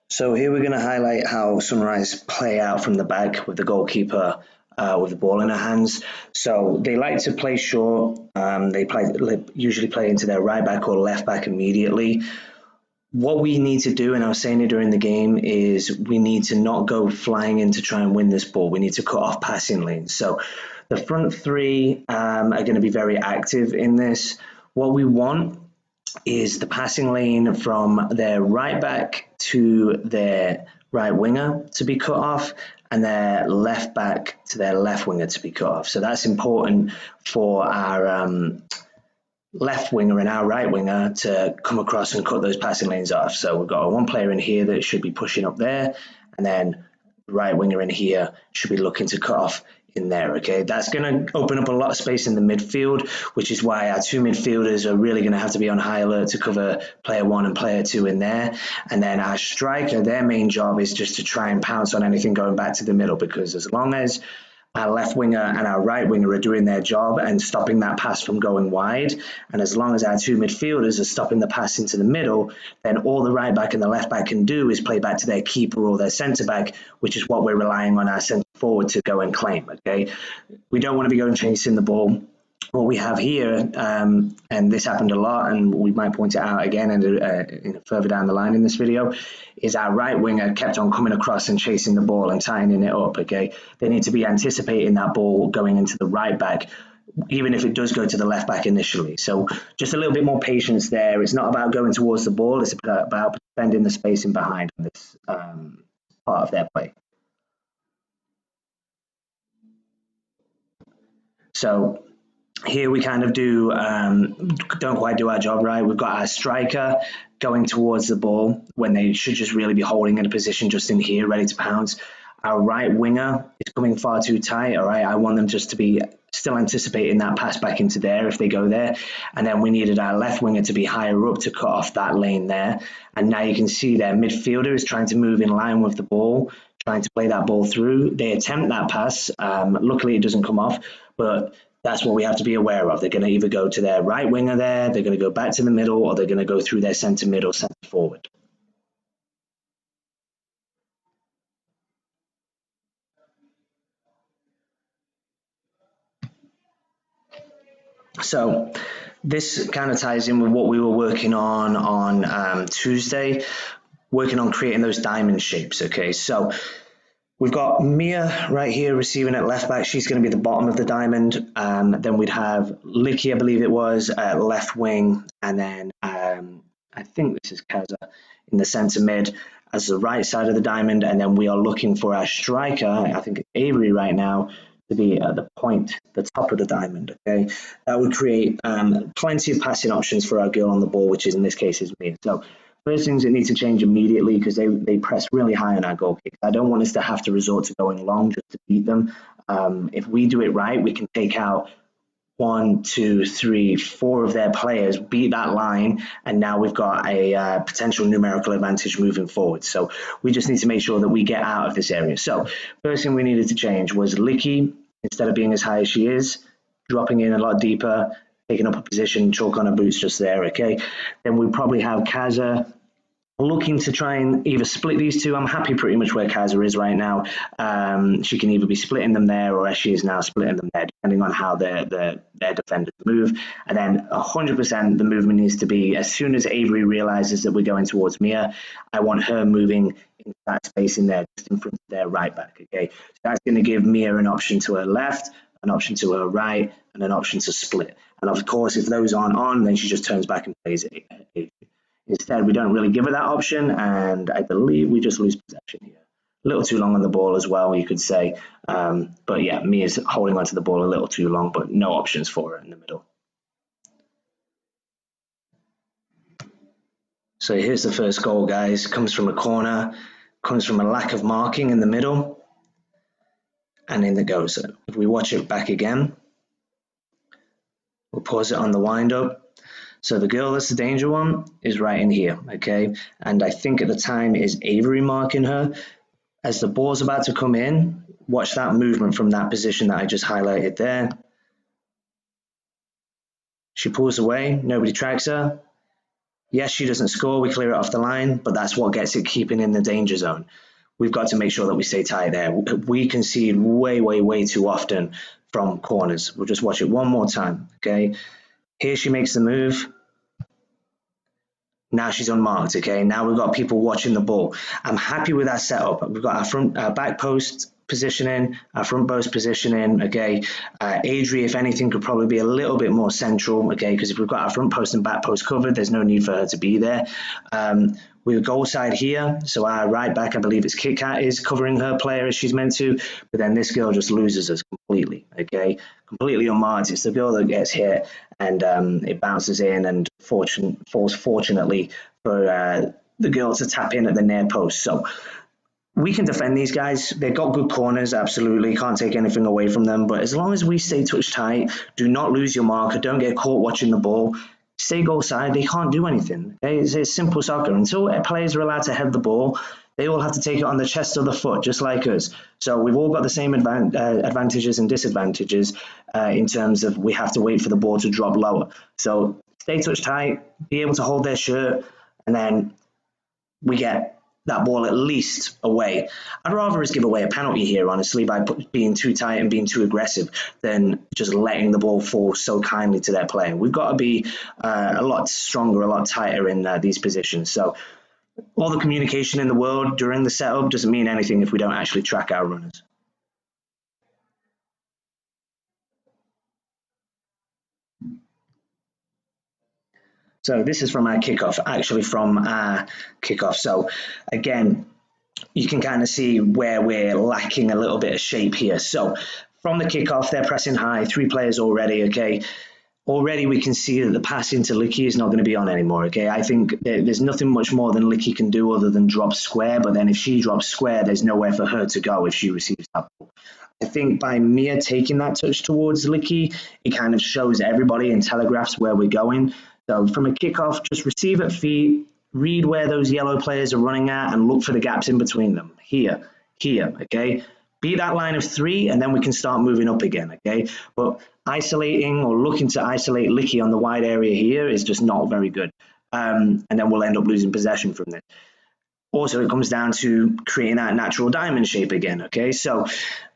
So here we're going to highlight how Sunrise play out from the back with the goalkeeper with the ball in her hands. So they like to play short. Usually play into their right back or left back immediately. What we need to do, and I was saying it during the game, is we need to not go flying in to try and win this ball. We need to cut off passing lanes. So the front three are going to be very active in this. What we want is the passing lane from their right back to their right winger to be cut off, and their left back to their left winger to be cut off. So that's important for our left winger and our right winger to come across and cut those passing lanes off. So we've got one player in here that should be pushing up there, and then the right winger in here should be looking to cut off in there. Okay, that's going to open up a lot of space in the midfield, which is why our two midfielders are really going to have to be on high alert to cover player one and player two in there. And then our striker, their main job is just to try and pounce on anything going back to the middle, because as long as our left winger and our right winger are doing their job and stopping that pass from going wide, and as long as our two midfielders are stopping the pass into the middle, then all the right back and the left back can do is play back to their keeper or their centre back, which is what we're relying on our centre forward to go and claim. Okay, we don't want to be going chasing the ball. What we have here, and this happened a lot, and we might point it out again and further down the line in this video, is our right winger kept on coming across and chasing the ball and tightening it up. Okay, they need to be anticipating that ball going into the right back, even if it does go to the left back initially. So just a little bit more patience there. It's not about going towards the ball, it's about defending the spacing behind this part of their play. So here we kind of don't quite do our job right. We've got our striker going towards the ball when they should just really be holding in a position just in here, ready to pounce. Our right winger is coming far too tight. All right, I want them just to be still anticipating that pass back into there if they go there. And then we needed our left winger to be higher up to cut off that lane there. And now you can see their midfielder is trying to move in line with the ball, trying to play that ball through. They attempt that pass. Luckily, it doesn't come off, but that's what we have to be aware of. They're going to either go to their right winger there, they're going to go back to the middle, or they're going to go through their centre mid or centre forward. So this kind of ties in with what we were working on Tuesday, working on creating those diamond shapes. Okay, so we've got Mia right here receiving at left back. She's going to be the bottom of the diamond. Then we'd have Licky, I believe it was, at left wing. And then I think this is Kaza in the centre mid as the right side of the diamond. And then we are looking for our striker, I think it's Avery right now, to be at the point, the top of the diamond. Okay, that would create plenty of passing options for our girl on the ball, which is in this case is Mia. So first things that need to change immediately, because they press really high on our goal kicks. I don't want us to have to resort to going long just to beat them. If we do it right, we can take out 1, 2, 3, 4 of their players, beat that line, and now we've got a potential numerical advantage moving forward. So we just need to make sure that we get out of this area. So first thing we needed to change was Licky, instead of being as high as she is, dropping in a lot deeper, taking up a position, chalk on her boots just there. Okay, then we probably have Kaza looking to try and either split these two. I'm happy pretty much where Kaza is right now. She can either be splitting them there, or as she is now splitting them there, depending on how their defenders move. And then 100% the movement needs to be, as soon as Avery realizes that we're going towards Mia, I want her moving into that space in there, just in front of their right back. Okay, so that's going to give Mia an option to her left, an option to her right, and an option to split. And of course, if those aren't on, then she just turns back and plays it. Instead, we don't really give her that option, and I believe we just lose possession here. A little too long on the ball as well, you could say. But yeah, Mia's holding onto the ball a little too long, but no options for her in the middle. So here's the first goal, guys. Comes from a corner, comes from a lack of marking in the middle, and in the goes. If we watch it back again, we'll pause it on the wind-up. So the girl that's the danger one is right in here, okay? And I think at the time is Avery marking her. As the ball's about to come in, watch that movement from that position that I just highlighted there. She pulls away, nobody tracks her. Yes, she doesn't score, we clear it off the line, but that's what gets it keeping in the danger zone. We've got to make sure that we stay tight there. We concede way, way, way too often from corners. We'll just watch it one more time, okay? Here she makes the move. Now she's unmarked, okay? Now we've got people watching the ball. I'm happy with our setup. We've got our back post positioning, our front post positioning, okay? Adri, if anything, could probably be a little bit more central, okay? Because if we've got our front post and back post covered, there's no need for her to be there. We've goal side here, so our right back, I believe it's Kit Kat, is covering her player as she's meant to, but then this girl just loses us completely, okay? Completely unmarked. It's the girl that gets hit, and it bounces in, and falls fortunately for the girl to tap in at the near post. So we can defend these guys. They've got good corners, absolutely. Can't take anything away from them. But as long as we stay touch tight, do not lose your marker, don't get caught watching the ball, stay goal side, they can't do anything. Okay? It's simple soccer. Until players are allowed to head the ball, they all have to take it on the chest or the foot, just like us. So we've all got the same advantages and disadvantages in terms of we have to wait for the ball to drop lower. So stay touch tight, be able to hold their shirt, and then we get that ball at least away. I'd rather us give away a penalty here, honestly, by being too tight and being too aggressive than just letting the ball fall so kindly to their player. We've got to be a lot stronger, a lot tighter in these positions. So all the communication in the world during the setup doesn't mean anything if we don't actually track our runners. So this is from our kickoff, actually from our kickoff. So again, you can kind of see where we're lacking a little bit of shape here. So from the kickoff, they're pressing high, 3 players already, okay? Already we can see that the pass into Licky is not going to be on anymore, okay? I think there's nothing much more than Licky can do other than drop square, but then if she drops square, there's nowhere for her to go if she receives that ball. I think by Mia taking that touch towards Licky, it kind of shows everybody and telegraphs where we're going. So from a kickoff, just receive at feet, read where those yellow players are running at, and look for the gaps in between them. Here, okay? Beat that line of 3, and then we can start moving up again, okay? But isolating or looking to isolate Licky on the wide area here is just not very good. And then we'll end up losing possession from this. Also, it comes down to creating that natural diamond shape again, okay? So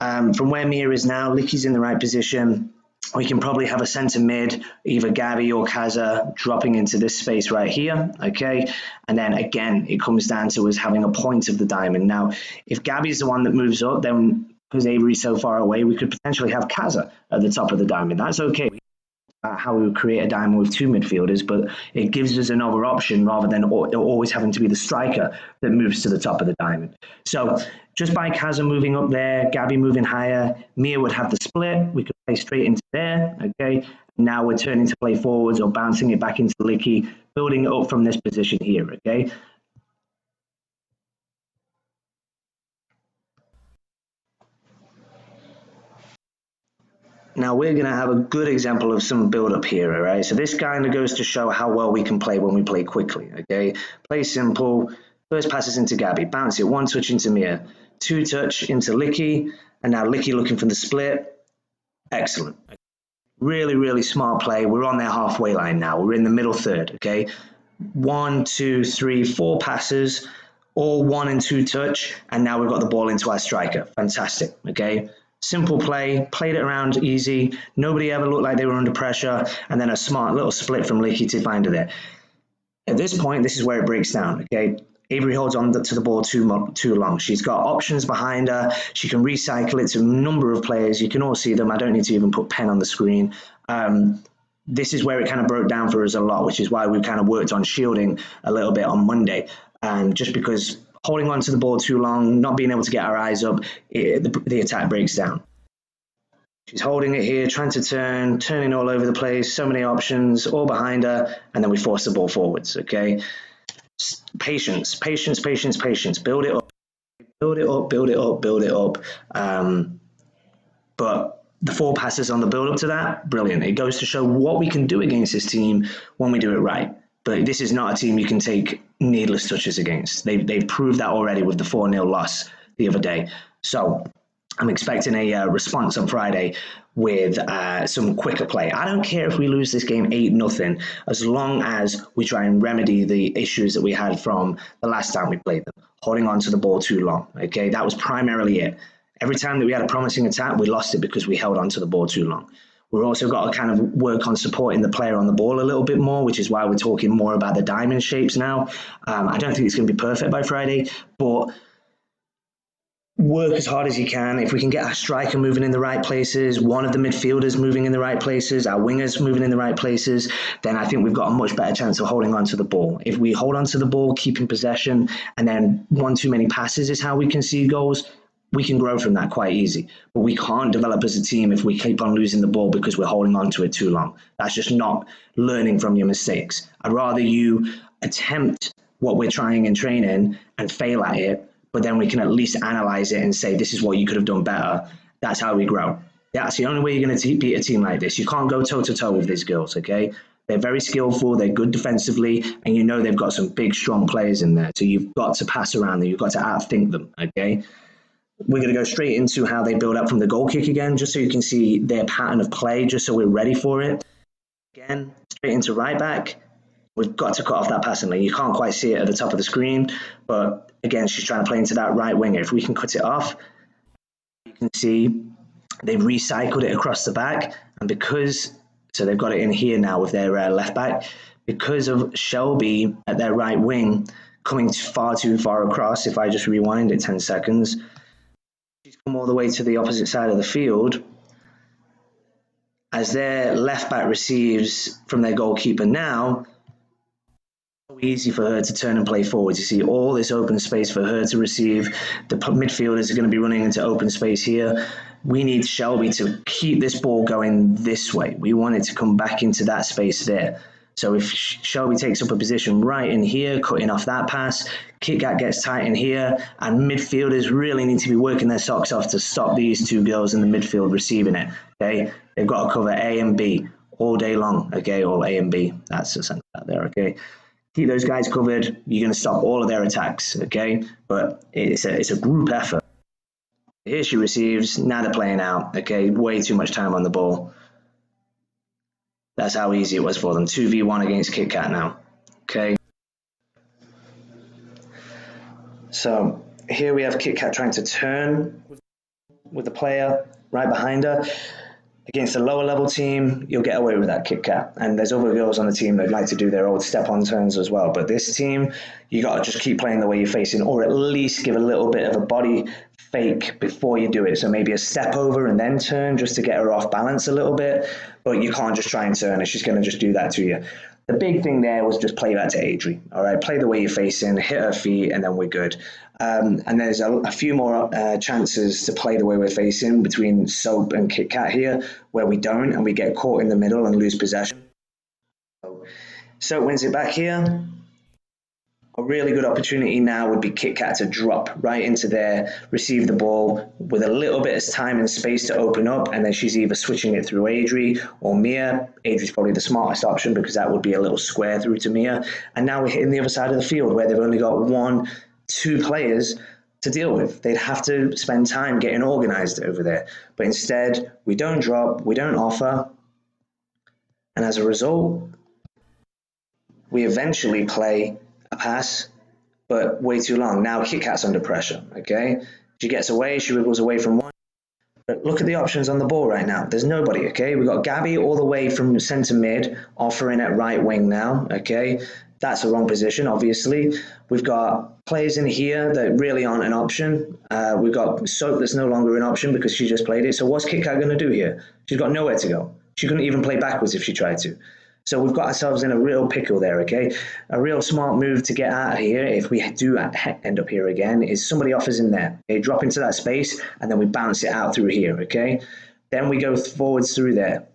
from where Mia is now, Licky's in the right position. We can probably have a centre mid, either Gabby or Kaza, dropping into this space right here, okay? And then again, it comes down to us having a point of the diamond. Now, if Gabby's the one that moves up, then because Avery's so far away, we could potentially have Kaza at the top of the diamond. That's okay. How we would create a diamond with 2 midfielders, but it gives us another option rather than always having to be the striker that moves to the top of the diamond. So just by Kaza moving up there, Gabby moving higher, Mia would have the split. We could play straight into there, okay? Now we're turning to play forwards or bouncing it back into Licky, building it up from this position here, okay? Now we're going to have a good example of some build-up here, all right? So this kind of goes to show how well we can play when we play quickly, okay? Play simple, first passes into Gabby, bounce it, 1 touch into Mia, 2 touch into Licky, and now Licky looking for the split. Excellent. Really, really smart play. We're on their halfway line now. We're in the middle third, okay? 1, 2, 3, 4 passes, all 1 and 2 touch, and now we've got the ball into our striker. Fantastic, okay? Simple play, played it around easy. Nobody ever looked like they were under pressure, and then a smart little split from Licky to find her there. At this point, this is where it breaks down, okay? Avery holds on to the ball too long. She's got options behind her. She can recycle it to a number of players. You can all see them. I don't need to even put pen on the screen. This is where it kind of broke down for us a lot, which is why we kind of worked on shielding a little bit on Monday. Just because holding on to the ball too long, not being able to get our eyes up, the attack breaks down. She's holding it here, trying to turning all over the place, so many options, all behind her, and then we force the ball forwards, okay? Patience. Build it up. But the 4 passes on the build up to that, brilliant. It goes to show what we can do against this team when we do it right. But this is not a team you can take needless touches against. They've proved that already with the 4-0 loss the other day. So I'm expecting a response on Friday with some quicker play. I don't care if we lose this game 8-0, as long as we try and remedy the issues that we had from the last time we played them, holding on to the ball too long. Okay, that was primarily it. Every time that we had a promising attack, we lost it because we held on to the ball too long. We've also got to kind of work on supporting the player on the ball a little bit more, which is why we're talking more about the diamond shapes now. I don't think it's going to be perfect by Friday, but work as hard as you can. If we can get our striker moving in the right places, one of the midfielders moving in the right places, our wingers moving in the right places, then I think we've got a much better chance of holding on to the ball. If we hold on to the ball, keeping possession, and then one too many passes is how we concede goals, we can grow from that quite easy. But we can't develop as a team if we keep on losing the ball because we're holding on to it too long. That's just not learning from your mistakes. I'd rather you attempt what we're trying in training and fail at it, but then we can at least analyze it and say, this is what you could have done better. That's how we grow. That's the only way you're going to beat a team like this. You can't go toe-to-toe with these girls, okay? They're very skillful, they're good defensively, and you know they've got some big, strong players in there. So you've got to pass around them. You've got to outthink them, okay? We're going to go straight into how they build up from the goal kick again, just so you can see their pattern of play, just so we're ready for it. Again, straight into right back. We've got to cut off that passing lane. You can't quite see it at the top of the screen, but again, she's trying to play into that right winger. If we can cut it off, you can see they've recycled it across the back, and so they've got it in here now with their left back, because of Shelby at their right wing coming far too far across. If I just rewind it 10 seconds, she's come all the way to the opposite side of the field. As their left back receives from their goalkeeper now, easy for her to turn and play forward. You see all this open space for her to receive. The midfielders are going to be running into open space here. We need Shelby to keep this ball going this way. We want it to come back into that space there. So if Shelby takes up a position right in here, cutting off that pass, KitKat gets tight in here, and midfielders really need to be working their socks off to stop these two girls in the midfield receiving it. Okay, they've got to cover A and B all day long. Okay, or A and B. That's the sense out there. Okay. Keep those guys covered. You're going to stop all of their attacks, okay? But it's a group effort. Here she receives. Now they're playing out, okay? Way too much time on the ball. That's how easy it was for them. 2v1 against KitKat now, okay? So here we have KitKat trying to turn with the player right behind her. Against a lower level team, you'll get away with that KitKat. And there's other girls on the team that like to do their old step-on turns as well. But this team, you got to just keep playing the way you're facing, or at least give a little bit of a body fake before you do it. So maybe a step over and then turn, just to get her off balance a little bit. But you can't just try and turn her. She's going to just do that to you. The big thing there was just play that to Adri. All right, play the way you're facing, hit her feet, and then we're good. And there's a few more chances to play the way we're facing between Soap and KitKat here, where we don't, and we get caught in the middle and lose possession. So Soap wins it back here. A really good opportunity now would be KitKat to drop right into there, receive the ball with a little bit of time and space to open up, and then she's either switching it through Adri or Mia. Adri's probably the smartest option because that would be a little square through to Mia. And now we're hitting the other side of the field where they've only got 1-2 players to deal with. They'd have to spend time getting organized over there. But instead, we don't drop, we don't offer, and as a result, we eventually play a pass, but way too long. Now KitKat's under pressure, okay? She gets away, she wriggles away from one. But look at the options on the ball right now. There's nobody, okay? We've got Gabby all the way from centre mid, offering at right wing now, okay? That's the wrong position, obviously. We've got players in here that really aren't an option. We've got Soap that's no longer an option because she just played it. So what's KitKat going to do here? She's got nowhere to go. She couldn't even play backwards if she tried to. So we've got ourselves in a real pickle there, okay? A real smart move to get out of here, if we do end up here again, is somebody offers in there. Okay, drop into that space, and then we bounce it out through here, okay? Then we go forwards through there,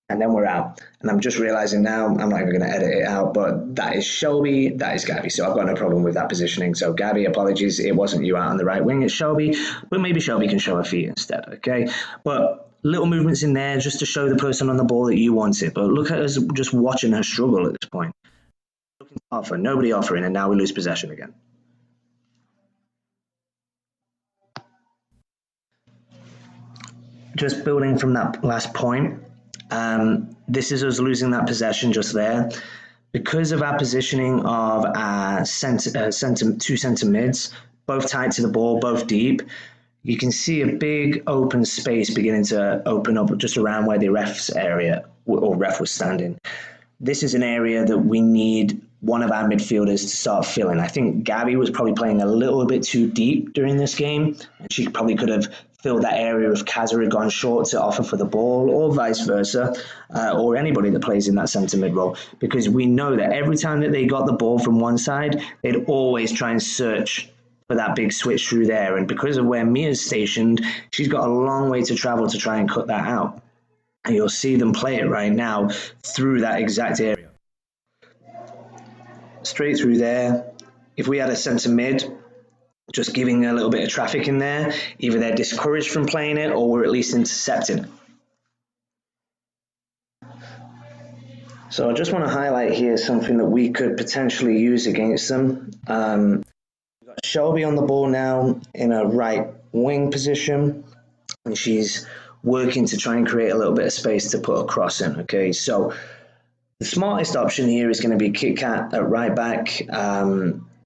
and then we're out. And I'm just realizing now, I'm not even going to edit it out, but that is Shelby, that is Gabby. So I've got no problem with that positioning. So Gabby, apologies, it wasn't you out on the right wing, it's Shelby, but maybe Shelby can show her feet instead, okay? But little movements in there just to show the person on the ball that you want it. But look at us just watching her struggle at this point. Looking to offer, nobody offering, and now we lose possession again. just building from that last point, this is us losing that possession just there. Because of our positioning of our two centre mids, both tight to the ball, both deep, you can see a big open space beginning to open up just around where the ref's area or ref was standing. This is an area that we need one of our midfielders to start filling. I think Gabby was probably playing a little bit too deep during this game, and she probably could have filled that area if Kazza had gone short to offer for the ball, or vice versa, or anybody that plays in that centre mid role, because we know that every time that they got the ball from one side, they'd always try and search for that big switch through there. And because of where Mia's stationed, she's got a long way to travel to try and cut that out. And you'll see them play it right now through that exact area. Straight through there. If we had a centre mid, just giving a little bit of traffic in there, either they're discouraged from playing it or we're at least intercepting. So I just want to highlight here something that we could potentially use against them. We've got Shelby on the ball now in a right wing position, and she's working to try and create a little bit of space to put a cross in. Okay, so the smartest option here is going to be Kit Kat at right back.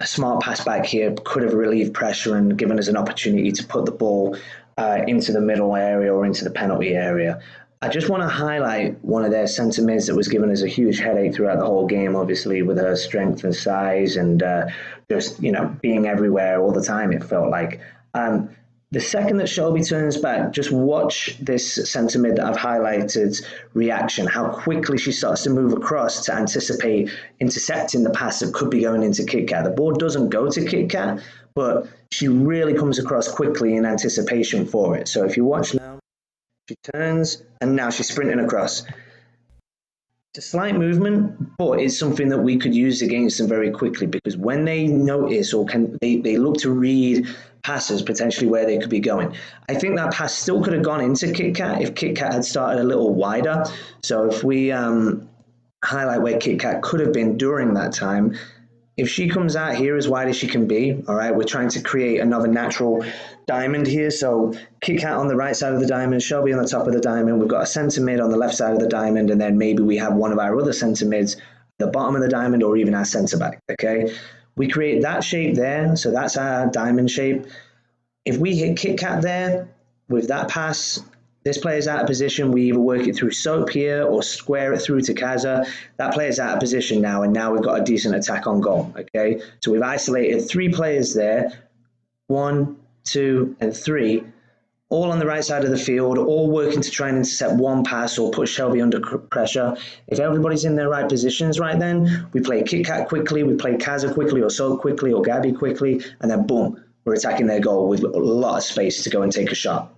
A smart pass back here could have relieved pressure and given us an opportunity to put the ball into the middle area or into the penalty area. I just want to highlight one of their centre mids that was giving us a huge headache throughout the whole game, obviously, with her strength and size and just, being everywhere all the time, it felt like. The second that Shelby turns back, just watch this centre mid that I've highlighted reaction, how quickly she starts to move across to anticipate intercepting the pass that could be going into Kit Kat. The ball doesn't go to Kit Kat, but she really comes across quickly in anticipation for it. So if you watch now, she turns and now she's sprinting across. It's a slight movement, but it's something that we could use against them very quickly, because when they notice or they look to read passes potentially where they could be going. I think that pass still could have gone into Kit Kat if Kit Kat had started a little wider. So if we highlight where Kit Kat could have been during that time, if she comes out here as wide as she can be, all right, we're trying to create another natural diamond here. So Kit Kat on the right side of the diamond, Shelby on the top of the diamond. We've got a centre mid on the left side of the diamond, and then maybe we have one of our other centre mids at the bottom of the diamond, or even our centre back, okay? We create that shape there, so that's our diamond shape. If we hit Kit Kat there with that pass, this player's out of position. We either work it through Soap here or square it through to Kazza. That player's out of position now, and now we've got a decent attack on goal, okay? So we've isolated 3 players there, 1, 2, and 3, all on the right side of the field, all working to try and intercept one pass or put Shelby under pressure. If everybody's in their right positions right then, we play Kit Kat quickly, we play Kazza quickly, or Soap quickly, or Gabby quickly, and then boom, we're attacking their goal with a lot of space to go and take a shot.